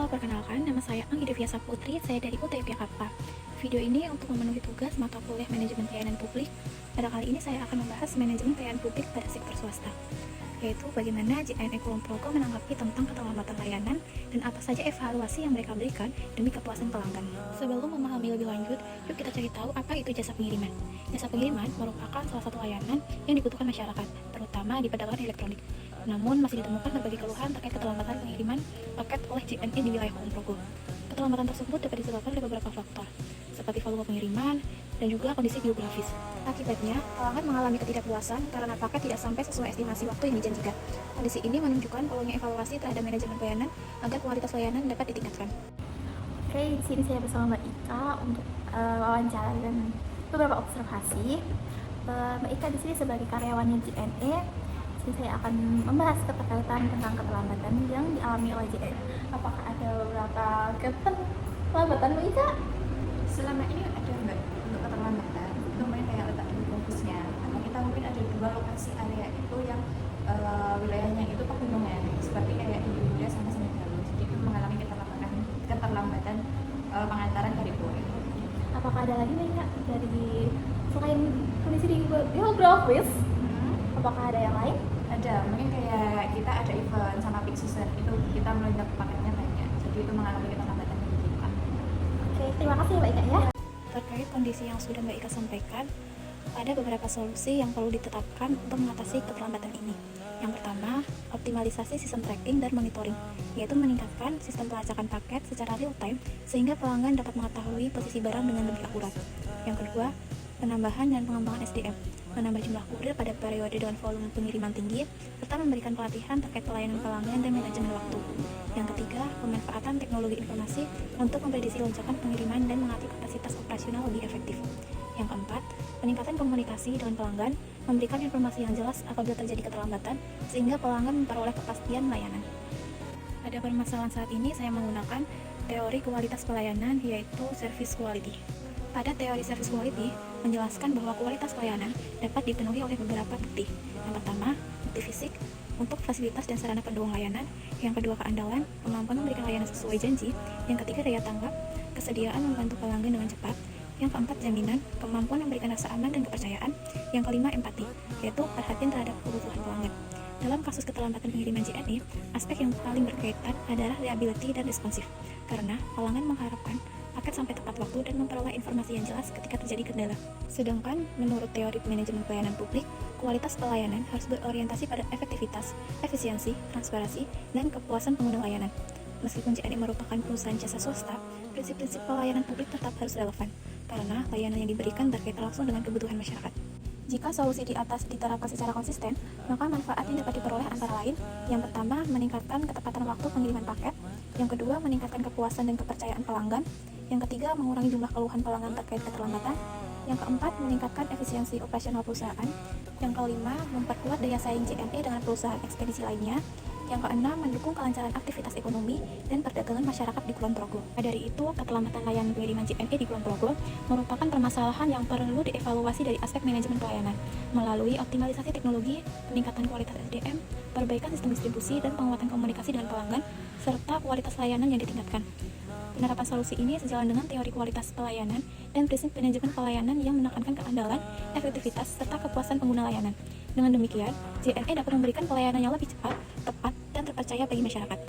perkenalkan, nama saya Anggi Deviasa Putri, saya dari UTB Jakarta. Video ini untuk memenuhi tugas mata kuliah Manajemen Pelayanan Publik. Pada kali ini saya akan membahas manajemen pelayanan publik pada sektor swasta, yaitu bagaimana JNE Kulon Progo menanggapi tentang keterlambatan layanan dan apa saja evaluasi yang mereka berikan demi kepuasan pelanggan. Sebelum memahami lebih lanjut, yuk kita cari tahu apa itu jasa pengiriman. Jasa pengiriman merupakan salah satu layanan yang dibutuhkan masyarakat, terutama di perdagangan elektronik. Namun masih ditemukan berbagai keluhan terkait keterlambatan pengiriman paket oleh JNE di wilayah Kulon Progo. Keterlambatan tersebut dapat disebabkan oleh beberapa faktor, seperti volume pengiriman dan juga kondisi geografis. Akibatnya, pelanggan mengalami ketidakpuasan karena paket tidak sampai sesuai estimasi waktu yang dijanjikan. Kondisi ini menunjukkan perlunya evaluasi terhadap manajemen pelayanan agar kualitas layanan dapat ditingkatkan. Oke, di sini saya bersama Mbak Ika untuk wawancara dan beberapa observasi. Mbak Ika di sini sebagai karyawannya JNE. Di sini saya akan membahas keterkaitan tentang keterlambatan yang dialami oleh JNE. Apakah ada beberapa keterlambatan, Mbak Ika? Selama ini ada nggak untuk keterlambatan? Itu main kayak letak di fokusnya. Karena kita mungkin ada dua lokasi area itu yang wilayahnya itu pegunungan, seperti kayak di Indonesia sama Senegal. Jadi itu mengalami keterlambatan pengantaran dari kurir. Apakah ada lagi, Mbak Ika, dari selain kondisi di geografis? Apakah ada yang lain? Ada, mungkin kayak kita ada event sama peak season, itu kita melihat paketnya banyak. Jadi itu mengalami keterlambatan dari kita. Oke, terima kasih Mbak Ika ya. Terkait kondisi yang sudah Mbak Ika sampaikan, ada beberapa solusi yang perlu ditetapkan untuk mengatasi keterlambatan ini. Yang pertama, optimalisasi sistem tracking dan monitoring, yaitu meningkatkan sistem pelacakan paket secara real time sehingga pelanggan dapat mengetahui posisi barang dengan lebih akurat. Yang kedua, penambahan dan pengembangan SDM, menambah jumlah kurir pada periode dengan volume pengiriman tinggi, serta memberikan pelatihan terkait pelayanan pelanggan dan manajemen waktu. Yang ketiga, pemanfaatan teknologi informasi untuk memprediksi lonjakan pengiriman dan mengatur kapasitas operasional lebih efektif. Yang keempat, peningkatan komunikasi dengan pelanggan, memberikan informasi yang jelas apabila terjadi keterlambatan, sehingga pelanggan memperoleh kepastian layanan. Pada permasalahan saat ini, saya menggunakan teori kualitas pelayanan, yaitu service quality. Pada teori service quality, menjelaskan bahwa kualitas pelayanan dapat dipenuhi oleh beberapa bukti. Yang pertama, bukti fisik untuk fasilitas dan sarana pendukung layanan. Yang kedua, keandalan, kemampuan memberikan layanan sesuai janji. Yang ketiga, daya tanggap, kesediaan membantu pelanggan dengan cepat. Yang keempat, jaminan, kemampuan memberikan rasa aman dan kepercayaan. Yang kelima, empati, yaitu perhatian terhadap kebutuhan pelanggan. Dalam kasus keterlambatan pengiriman JNE, aspek yang paling berkaitan adalah reliability dan responsif, karena pelanggan mengharapkan paket sampai tepat waktu dan memperoleh informasi yang jelas ketika terjadi kendala. Sedangkan, menurut teori manajemen pelayanan publik, kualitas pelayanan harus berorientasi pada efektivitas, efisiensi, transparansi, dan kepuasan pengguna layanan. Meskipun JNE merupakan perusahaan jasa swasta, prinsip-prinsip pelayanan publik tetap harus relevan, karena layanan yang diberikan berkaitan langsung dengan kebutuhan masyarakat. Jika solusi di atas diterapkan secara konsisten, maka manfaat yang dapat diperoleh antara lain, yang pertama, meningkatkan ketepatan waktu pengiriman paket, yang kedua, meningkatkan kepuasan dan kepercayaan pelanggan, yang ketiga, mengurangi jumlah keluhan pelanggan terkait keterlambatan, yang keempat, meningkatkan efisiensi operasional perusahaan, yang kelima, memperkuat daya saing JNE dengan perusahaan ekspedisi lainnya, yang keenam, mendukung kelancaran aktivitas ekonomi dan perdagangan masyarakat di Kulon Progo. Dari itu, keterlambatan layanan pengiriman JNE di Kulon Progo merupakan permasalahan yang perlu dievaluasi dari aspek manajemen pelayanan melalui optimalisasi teknologi, peningkatan kualitas SDM, perbaikan sistem distribusi, dan penguatan komunikasi dengan pelanggan, serta kualitas layanan yang ditingkatkan. Penerapan solusi ini sejalan dengan teori kualitas pelayanan dan prinsip manajemen pelayanan yang menekankan keandalan, efektivitas, serta kepuasan pengguna layanan. Dengan demikian, JNE dapat memberikan pelayanan yang lebih cepat, tepat, dan terpercaya bagi masyarakat.